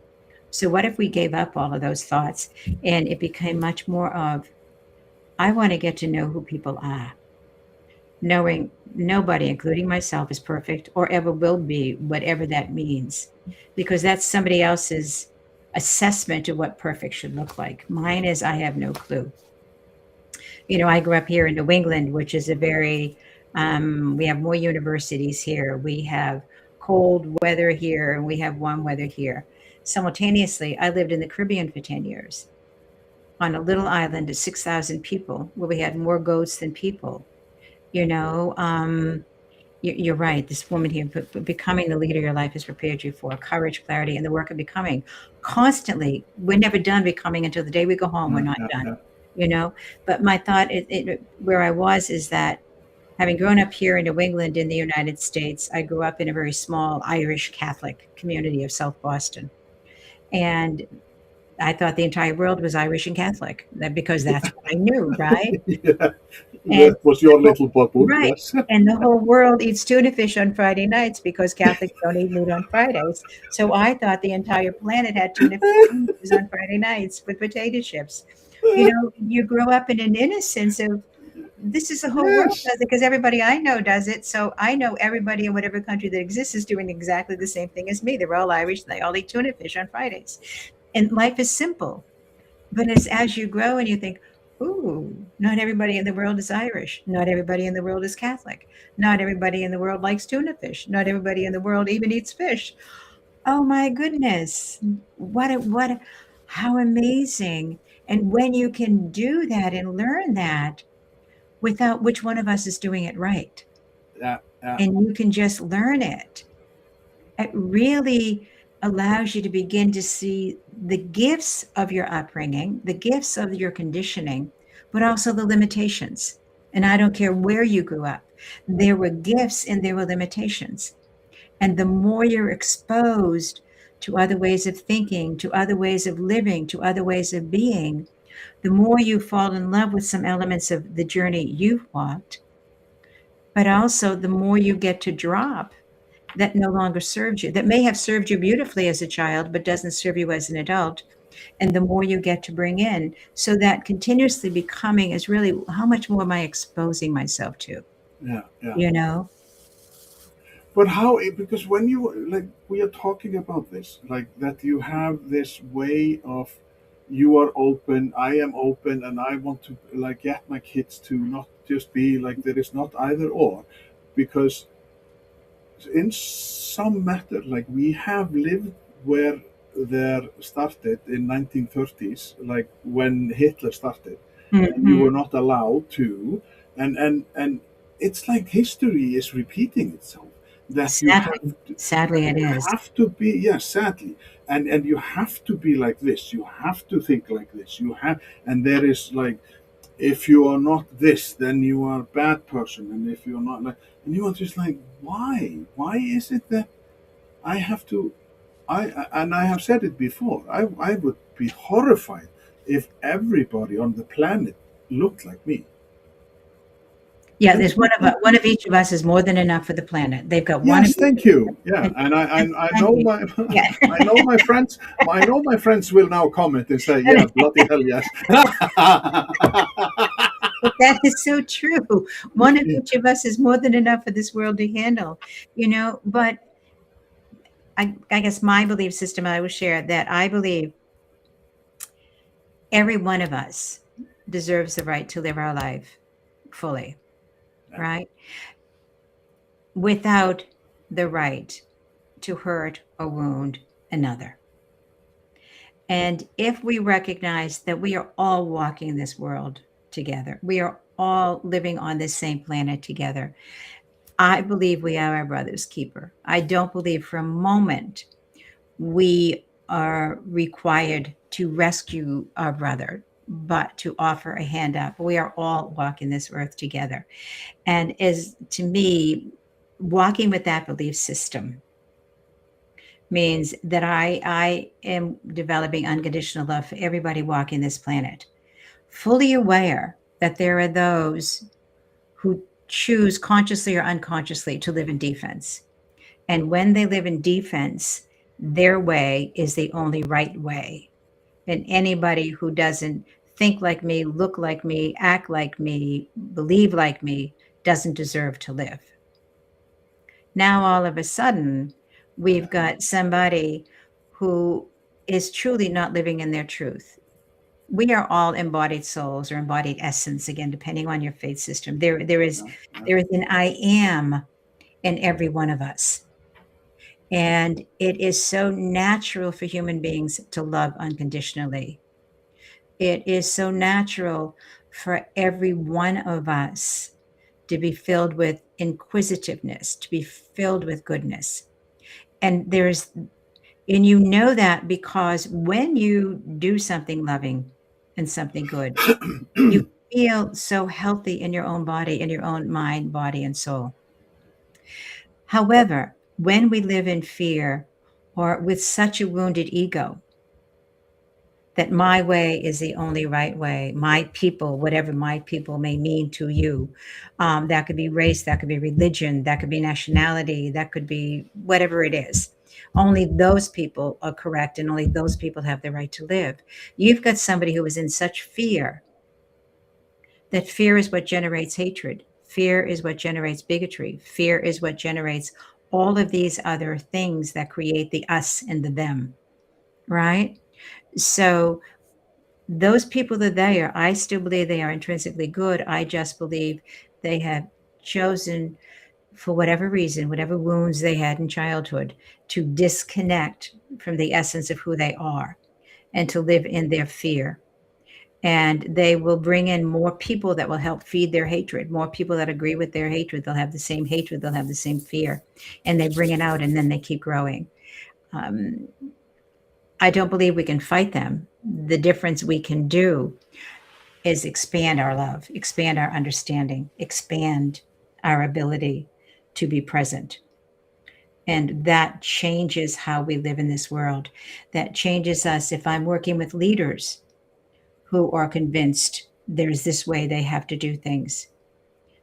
So what if we gave up all of those thoughts and it became much more of, I want to get to know who people are, knowing nobody, including myself, is perfect or ever will be, whatever that means, because that's somebody else's assessment of what perfect should look like. Mine is, I have no clue. I grew up here in New England, which is a very, we have more universities here. We have cold weather here, and we have warm weather here. Simultaneously, I lived in the Caribbean for 10 years on a little island of 6,000 people where we had more goats than people. You know, you're right. This woman here, becoming the leader your life has prepared you for courage, clarity, and the work of becoming. Constantly, we're never done becoming until the day we go home. We're Yeah, not yeah, done. yeah. But my thought, where I was, is that having grown up here in New England in the United States, I grew up in a very small Irish Catholic community of South Boston, and I thought the entire world was Irish and Catholic, because that's what I knew, right? Yeah. And That was your little bubble, right. yes. And the whole world eats tuna fish on Friday nights because Catholics don't eat meat on Fridays. So I thought the entire planet had tuna fish sandwiches on Friday nights with potato chips. You grow up in an innocence of, this is the whole world Yes. does it because everybody I know does it. So I know everybody in whatever country that exists is doing exactly the same thing as me. They're all Irish and they all eat tuna fish on Fridays. And life is simple. But as you grow and you think, ooh, not everybody in the world is Irish. Not everybody in the world is Catholic. Not everybody in the world likes tuna fish. Not everybody in the world even eats fish. Oh my goodness. How amazing. And when you can do that and learn that without which one of us is doing it right, Yeah, yeah, and you can just learn it really allows you to begin to see the gifts of your upbringing, the gifts of your conditioning, but also the limitations. And I don't care where you grew up, there were gifts and there were limitations. And the more you're exposed to other ways of thinking, to other ways of living, to other ways of being, the more you fall in love with some elements of the journey you've walked, but also the more you get to drop that no longer serves you, that may have served you beautifully as a child, but doesn't serve you as an adult. And the more you get to bring in, so that continuously becoming is really, how much more am I exposing myself to? yeah, yeah. You know? But because when you, like, we are talking about this, like, that you have this way of, you are open, I am open, and I want to, like, get my kids to not just be like, there is not either or. Because in some matter, like, we have lived where there started in 1930s, like when Hitler started, and you Mhm. were not allowed to, and it's like history is repeating itself. That you Sadly, have to, sadly it is. be, yes, sadly, and you have to be like this. You have to think like this. You have, and there is like, if you are not this, then you are a bad person, and if you're not like, and you are just like, why is it that I have to, and I have said it before, I would be horrified if everybody on the planet looked like me. Yeah, That there's would not one be. of each of us is more than enough for the planet. They've got one of Yes, each, thank you. Yeah, and and I know plenty. my Yeah. I know my friends. I know my friends will now comment and say, "Yeah, bloody hell, yes." But that is so true. One of each of us is more than enough for this world to handle. But I guess my belief system, I will share that I believe every one of us deserves the right to live our life fully, Yeah, right? Without the right to hurt or wound another. And if we recognize that we are all walking this world together. We are all living on this same planet together. I believe we are our brother's keeper. I don't believe for a moment we are required to rescue our brother, but to offer a hand up. We are all walking this earth together. And as to me, walking with that belief system means that I am developing unconditional love for everybody walking this planet, fully aware that there are those who choose consciously or unconsciously to live in defense. And when they live in defense, their way is the only right way. And anybody who doesn't think like me, look like me, act like me, believe like me, doesn't deserve to live. Now, all of a sudden, we've got somebody who is truly not living in their truth. We are all embodied souls or embodied essence, again, depending on your faith system. Yeah, yeah. There is an I am in every one of us. And it is so natural for human beings to love unconditionally. It is so natural for every one of us to be filled with inquisitiveness, to be filled with goodness. And you know that because when you do something loving and something good, you feel so healthy in your own body, in your own mind, body, and soul. However, when we live in fear or with such a wounded ego that my way is the only right way, my people, whatever my people may mean to you, that could be race, that could be religion, that could be nationality, that could be whatever it is. Only those people are correct and only those people have the right to live. You've got somebody who is in such fear that fear is what generates hatred. Fear is what generates bigotry. Fear is what generates all of these other things that create the us and the them, right? So those people that are there, I still believe they are intrinsically good. I just believe they have chosen, for whatever reason, whatever wounds they had in childhood, to disconnect from the essence of who they are and to live in their fear. And they will bring in more people that will help feed their hatred, more people that agree with their hatred. They'll have the same hatred, they'll have the same fear, and they bring it out and then they keep growing. Um, I don't believe we can fight them. The difference we can do is expand our love, expand our understanding, expand our ability to be present. And that changes how we live in this world. That changes us. If I'm working with leaders who are convinced there's this way they have to do things,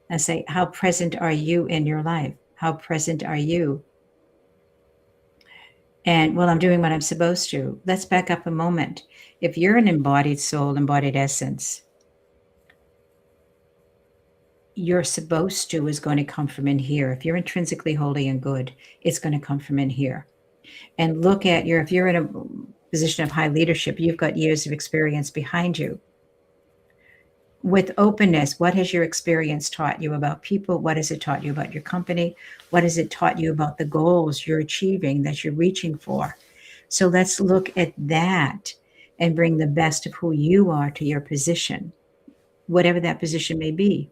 I say, how present are you in your life? How present are you? And well, I'm doing what I'm supposed to. Let's back up a moment. If you're an embodied soul, embodied essence, you're supposed to is going to come from in here. If you're intrinsically holy and good, it's going to come from in here. And look at if you're in a position of high leadership, you've got years of experience behind you. With openness, what has your experience taught you about people? What has it taught you about your company? What has it taught you about the goals you're achieving, that you're reaching for? So let's look at that and bring the best of who you are to your position, whatever that position may be.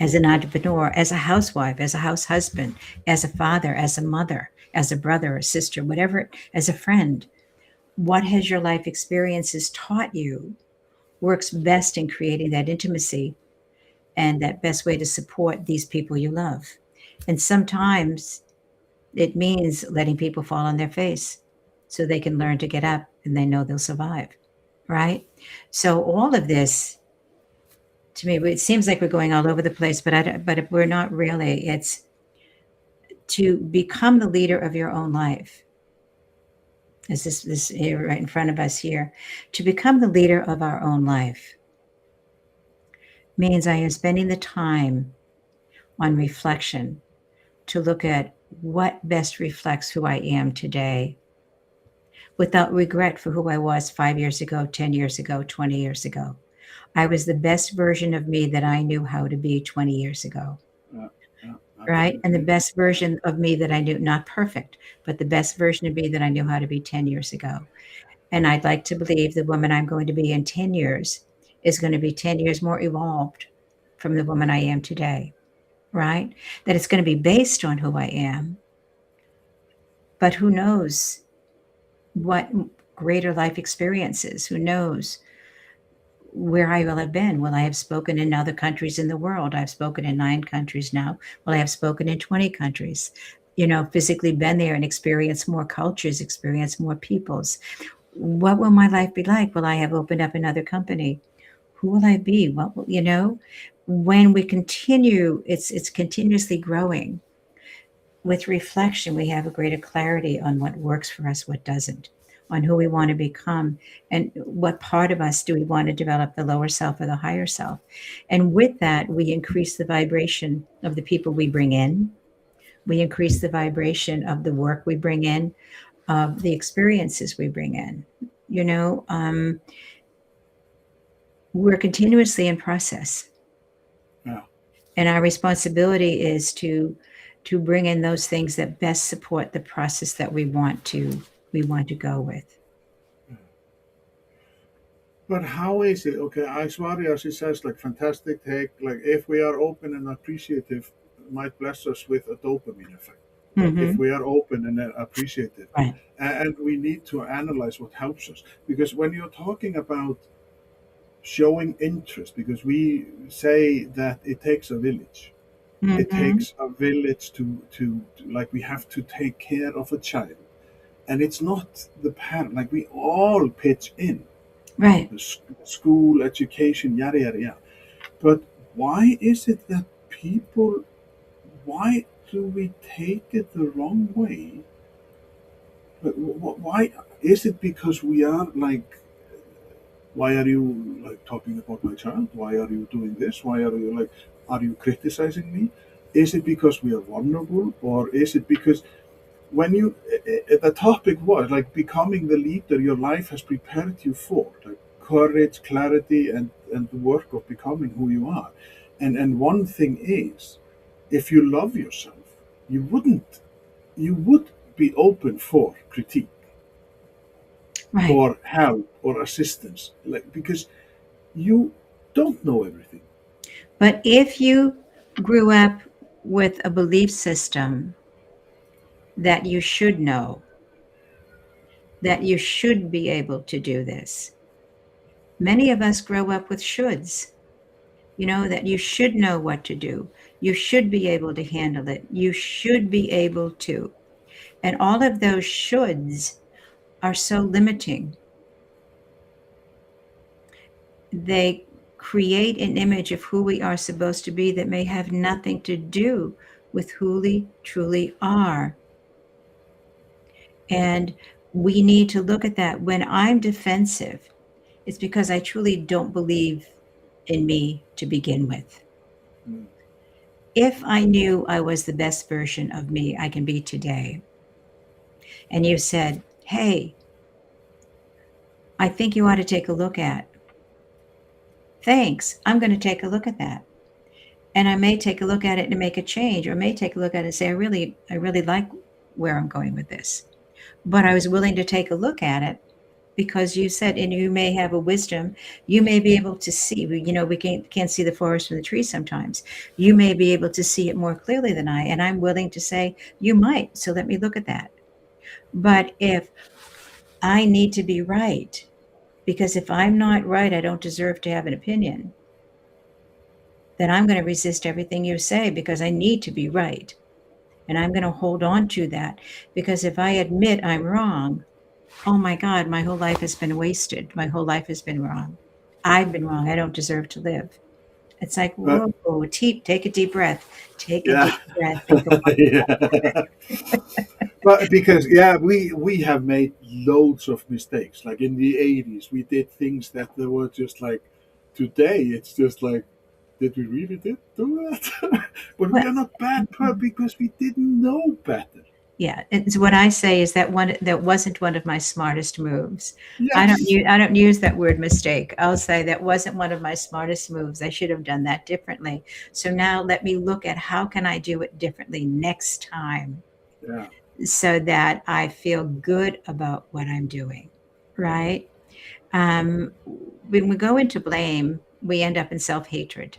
As an entrepreneur, as a housewife, as a house husband, as a father, as a mother, as a brother or sister, whatever, as a friend, what has your life experiences taught you works best in creating that intimacy and that best way to support these people you love? And sometimes it means letting people fall on their face so they can learn to get up and they know they'll survive, right? So all of this, to me, it seems like we're going all over the place, but we're not really. It's to become the leader of your own life. Is this here right in front of us here? To become the leader of our own life means I am spending the time on reflection to look at what best reflects who I am today without regret for who I was 5 years ago, 10 years ago, 20 years ago. I was the best version of me that I knew how to be 20 years ago, Yeah, yeah, right? And the absolutely. best version of me that I knew, not perfect, but the best version of me that I knew how to be 10 years ago. And I'd like to believe the woman I'm going to be in 10 years is going to be 10 years more evolved from the woman I am today, right? That it's going to be based on who I am, but who knows what greater life experiences? Who knows where I will have been? Will I have spoken in other countries in the world? I've spoken in 9 countries now. Will I have spoken in 20 countries? Physically been there and experienced more cultures, experienced more peoples. What will my life be like? Will I have opened up another company? Who will I be? What will, when we continue, it's continuously growing. With reflection, we have a greater clarity on what works for us, what doesn't, on who we want to become, and what part of us do we want to develop, the lower self or the higher self. And with that, we increase the vibration of the people we bring in. We increase the vibration of the work we bring in, of the experiences we bring in. We're continuously in process. Yeah. And our responsibility is to bring in those things that best support the process that we want to go with. But how is it? Okay, Aishwarya, she says, like, fantastic take. Like, if we are open and appreciative, might bless us with a dopamine effect. Like, if Mm-hmm. we are open and appreciative, Right. and we need to analyze what helps us. Because when you're talking about showing interest, because we say that it takes a village. It Mm-hmm. takes a village to like, we have to take care of a child. And it's not the parent, like, we all pitch in Right. the school, education, yada, yada, yada. But why is it that people, why do we take it the wrong way? Why is it because we are like, why are you like talking about my child? Why are you doing this? Why are you like, are you criticizing me? Is it because we are vulnerable, or is it because when you the topic was like becoming the leader your life has prepared you for, like courage, clarity, and the work of becoming who you are. And one thing is, if you love yourself, you would be open for critique Right. or help or assistance, like, because you don't know everything. But if you grew up with a belief system that you should know, that you should be able to do this, many of us grow up with shoulds. That you should know what to do. You should be able to handle it. You should be able to. And all of those shoulds are so limiting. They create an image of who we are supposed to be that may have nothing to do with who we truly are. And we need to look at that. When I'm defensive, it's because I truly don't believe in me to begin with. Mm. If I knew I was the best version of me I can be today, and you said, "Hey, I think you ought to take a look at." Thanks. I'm going to take a look at that. And I may take a look at it and make a change, or may take a look at it and say, I really like where I'm going with this. But I was willing to take a look at it because you said, and you may have a wisdom, you may be able to see, we can't see the forest from the tree sometimes. You may be able to see it more clearly than I, and I'm willing to say, you might. So let me look at that. But if I need to be right, because if I'm not right, I don't deserve to have an opinion, then I'm going to resist everything you say because I need to be right. And I'm going to hold on to that because if I admit I'm wrong, oh my God, my whole life has been wasted. My whole life has been wrong. I've been wrong. I don't deserve to live. It's like, But whoa, take a deep breath. Take a yeah. deep breath and go on. Yeah. But because, yeah, we have made loads of mistakes. Like in the 80s, we did things that they were just like, today it's just like, did we really did do that? But we Well, are not bad because we didn't know better. yeah, it's what I say is that wasn't one of my smartest moves. Yes. I don't use that word mistake. I'll say that wasn't one of my smartest moves. I should have done that differently. So now let me look at how can I do it differently next time Yeah. so that I feel good about what I'm doing, right? When we go into blame, we end up in self hatred.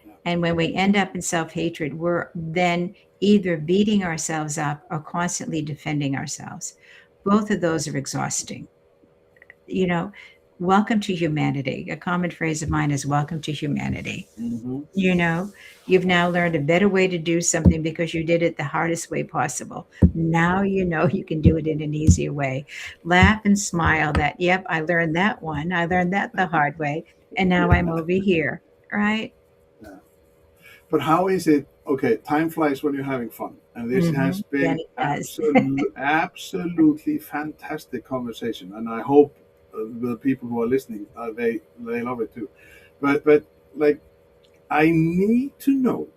yeah. And when we end up in self hatred, we're then either beating ourselves up or constantly defending ourselves. Both of those are exhausting. You know, welcome to humanity. A common phrase of mine is welcome to humanity. Hmm. You know, you've now learned a better way to do something because you did it the hardest way possible. Now you know you can do it in an easier way. Laugh and smile that, yep, I learned that one. I learned that the hard way. And now I'm over here. Right? Yeah. But how is it? Okay, time flies when you're having fun, and this has Yeah, been it does. absolutely fantastic conversation, and I hope the people who are listening they love it too. But like I need to know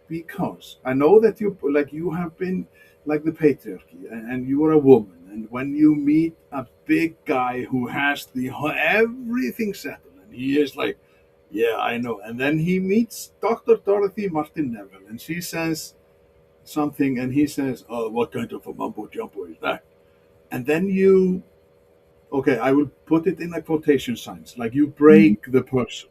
because I know that you have been like the patriarchy, and you are a woman, and when you meet a big guy who has the everything settled, and he is like, yeah, I know. And then he meets Dr. Dorothy Martin-Neville, and she says something, and he says, "Oh, what kind of a mumbo jumbo is that?" And then okay, I will put it in a quotation signs, like you Mhm. break the person.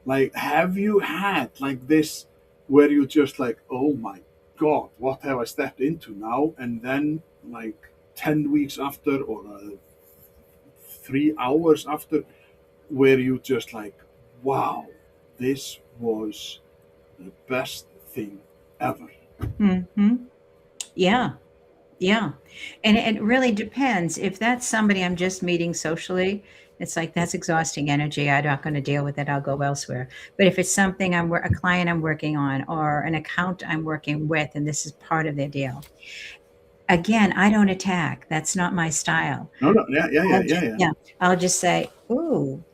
Like, have you had like this where you just like, oh my God, what have I stepped into now? And then, like, 10 weeks after, or 3 hours after, where you just like, wow, this was the best thing ever. Mhm. Yeah. Yeah. And it really depends. If that's somebody I'm just meeting socially, it's like that's exhausting energy. I'm not going to deal with it. I'll go elsewhere. But if it's something a client I'm working on or an account I'm working with, and this is part of their deal, again, I don't attack. That's not my style. No, no, yeah, yeah, yeah, I'll yeah, just, yeah. yeah, I'll just say, ooh,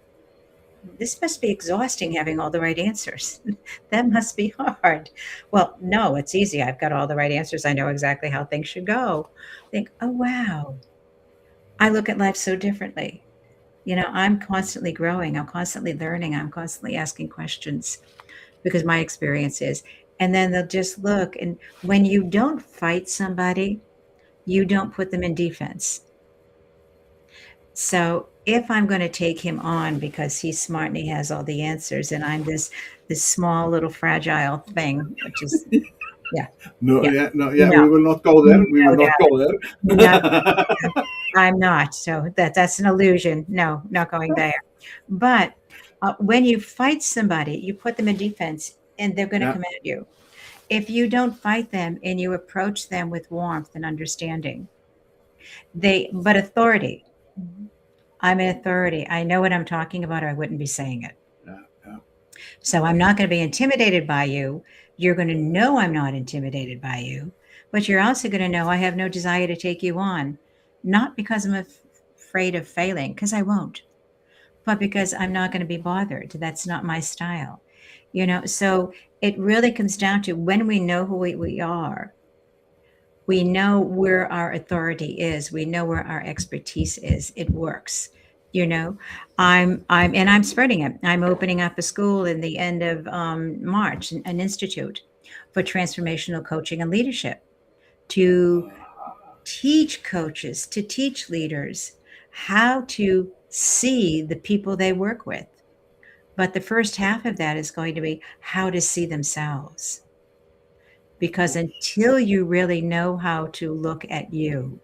this must be exhausting having all the right answers. That must be hard. Well, no, it's easy. I've got all the right answers. I know exactly how things should go. Think, oh, wow. I look at life so differently. I'm constantly growing. I'm constantly learning. I'm constantly asking questions because my experience is. And then they'll just look. And when you don't fight somebody, you don't put them in defense. So if I'm going to take him on because he's smart and he has all the answers, and I'm this small little fragile thing, which is yeah, No, yeah, yeah, no, yeah. no, We will not go there. We will no, not go no, there. I'm not. So that's an illusion. No, not going there. But when you fight somebody, you put them in defense, and they're going to Yeah, come at you. If you don't fight them and you approach them with warmth and understanding, but authority. I'm an authority. I know what I'm talking about, or I wouldn't be saying it. yeah, yeah, So I'm not going to be intimidated by you. You're going to know I'm not intimidated by you, but you're also going to know I have no desire to take you on, not because I'm afraid of failing, because I won't, but because I'm not going to be bothered. That's not my style. So it really comes down to when we know who we are, we know where our authority is, we know where our expertise is. It works. you know I'm spreading it. I'm opening up a school in the end of March, an institute for transformational coaching and leadership, to teach coaches, to teach leaders how to see the people they work with. But the first half of that is going to be how to see themselves, of because course. until you really know how to look at you,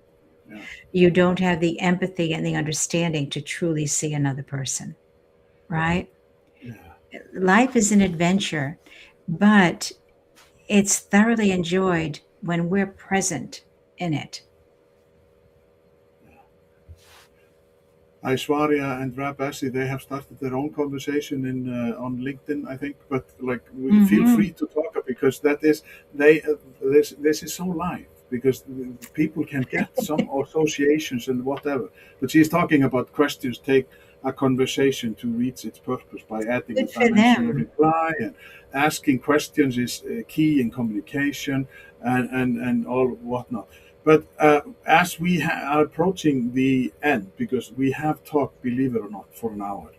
Yeah, you don't have the empathy and the understanding to truly see another person, right? yeah. Life is an adventure, but it's thoroughly enjoyed when we're present in it. Aishwarya and Rabasi, they have started their own conversation in on LinkedIn, I think. But like, we feel Hmm. free to talk because that is they. This is so live because people can get some associations and whatever. But she's talking about questions take a conversation to reach its purpose by adding a Good for dimension of them. reply, and asking questions is key in communication, and all whatnot. But as we are approaching the end, because we have talked, believe it or not, for an hour.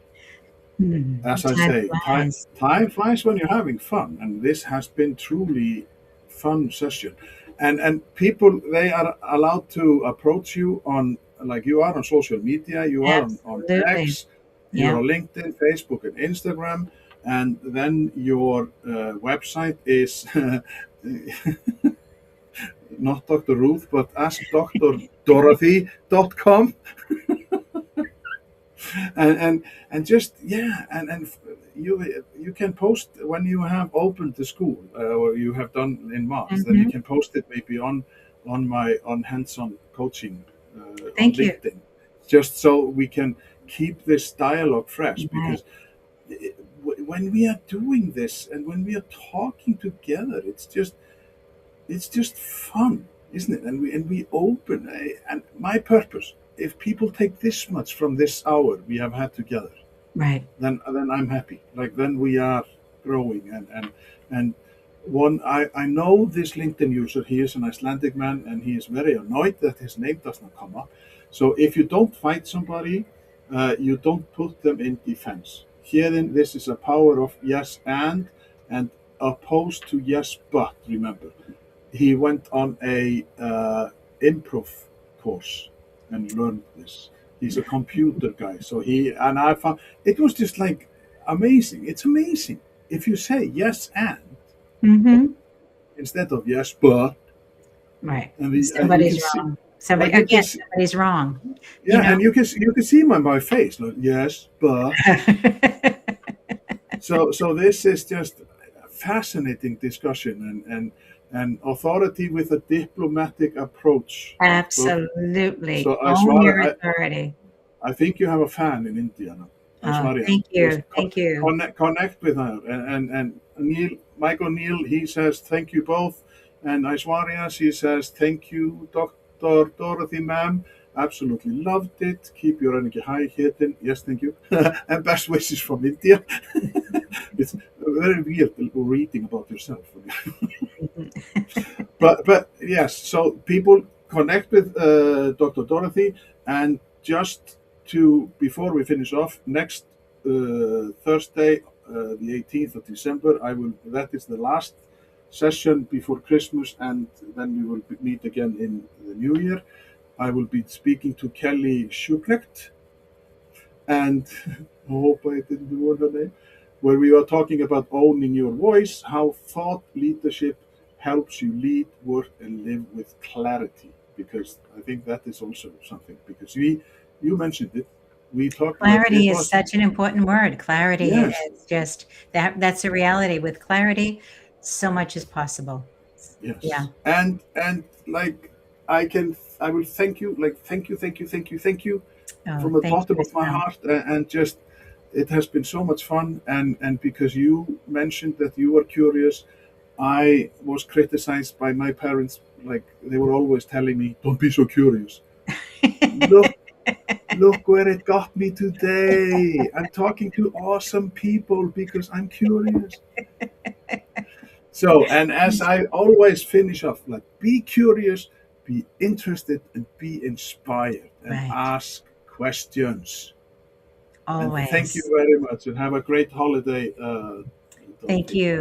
As I Time say, flies. time flies when you're having fun, and this has been truly fun session. And people, they are allowed to approach you on like you are on social media, you are on Absolutely. X, you're Yeah. on LinkedIn, Facebook, and Instagram, and then your website is not Dr. Ruth, but Ask Dr. Dorothy.com. And just yeah you can post when you have opened the school or you have done in March, then you Hmm. can post it maybe on my on hands-on coaching on Thank you. LinkedIn, just so we can keep this dialogue fresh, Right. because when we are doing this and when we are talking together, it's just fun, isn't it? And we open and my purpose, if people take this much from this hour we have had together, Right. then I'm happy. Like then we are growing, and one I know this LinkedIn user. He is an Icelandic man, and he is very annoyed that his name does not come up. So if you don't fight somebody, you don't put them in defense. Here, then, this is a power of yes and opposed to yes but. Remember, he went on a improv course and learned this. He's a computer guy, so he and I found it was just like amazing. It's amazing if you say yes and Hmm. instead of yes but, Right. and you Somebody's can see, wrong. Somebody like you can again. see, Somebody's wrong. You yeah, know. and you can see my face like yes but. So this is just a fascinating discussion, and authority with a diplomatic approach. So Absolutely. so Own Aishwarya, your authority. I think you have a fan in India now. Oh, Aishwarya, thank just you. Thank you. connect with her. And Neil, Michael Neil, he says thank you both. And Aishwarya, she says thank you, Dr. Dorothy, ma'am. Absolutely loved it. Keep your energy high, Hidden. Yes, thank you. And best wishes from India. It's very weird reading about yourself. Mhm. But yes, so people connect with Dr. Dorothy, and just to before we finish off, next Thursday, the 18th of December, I will. That is the last session before Christmas, and then we will meet again in the New Year. I will be speaking to Kelly Schubrecht, and I hope I didn't ruin her name, where we are talking about owning your voice, how thought leadership helps you lead, work, and live with clarity. Because I think that is also something. Because you mentioned it, we talked like it Clarity is was. such an important word. Clarity Yes, is just that's a reality. With clarity, so much is possible. Yeah. yes, and like I will thank you, like thank you Oh, from the thank bottom you of as my well. heart, and just it has been so much fun, and because you mentioned that you were curious, I was criticized by my parents. Like they were always telling me, "Don't be so curious." Look, look where it got me today. I'm talking to awesome people because I'm curious. So, and as I always finish off, like be curious, be interested, and be inspired, and Right. ask questions. And thank you Always. very much, and have a great holiday, Thank Dorothy. you.